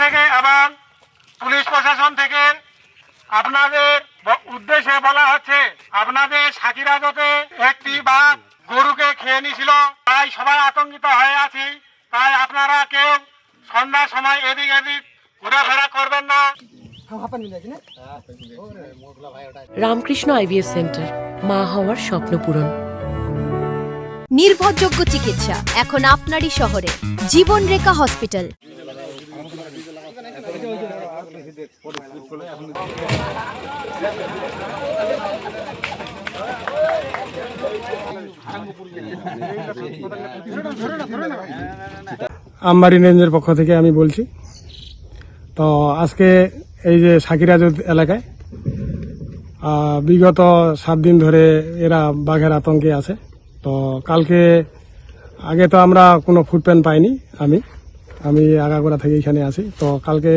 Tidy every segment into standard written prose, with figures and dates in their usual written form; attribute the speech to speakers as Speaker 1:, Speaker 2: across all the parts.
Speaker 1: থেকে এবং পুলিশ প্রশাসন থেকে আপনাদের উদ্দেশ্যে বলা হচ্ছে, আপনাদের সাকিরাজতে একটি বাঘ গরুকে খেয়ে নিয়েছিল, তাই সবাই আতঙ্কিত হয়ে আছি। তাই আপনারা কেউ সন্ধ্যার সময় এদিক এদিক ঘোরাফেরা করবেন না।
Speaker 2: রামকৃষ্ণ আইভিএফ সেন্টার, মা হওয়ার স্বপ্ন পূরণ।
Speaker 3: নির্ভরযোগ্য চিকিৎসা এখন আপনারই শহরে, জীবনরেখা হসপিটাল।
Speaker 4: আমবাড়ি রেঞ্জের পক্ষ থেকে আমি বলছি। তো আজকে এই যে সাকিরাজ এলাকায় বিগত 7 দিন ধরে এরা বাঘের আতঙ্কে আছে। তো কালকে আগে তো আমরা কোনো ফুটপ্যান্ট পাইনি, আমি আগাগোড়া থেকে এখানে আছি। তো কালকে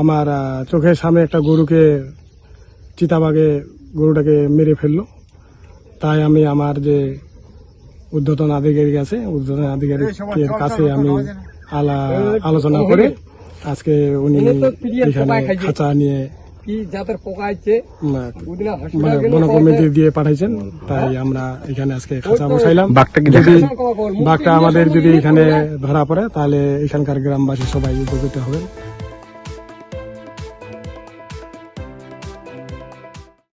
Speaker 4: আমার চোখের সামনে একটা গরুকে চিতাবাঘে গরুটাকে মেরে ফেললো। তাই আমি আমার যে ঊর্ধ্বতন আধিকারিক আছে, ঊর্ধ্বতন আধিকারিকের কাছে আমি আলোচনা করে আজকে উনি এখানে খাঁচা নিয়ে বন কমিটি দিয়ে পাঠাইছেন। তাই আমরা এখানে আজকে খাঁচা বসাইলাম। বাঘটা আমাদের যদি এখানে ধরা পড়ে তাহলে এখানকার গ্রামবাসী সবাই উপকৃত হবেন।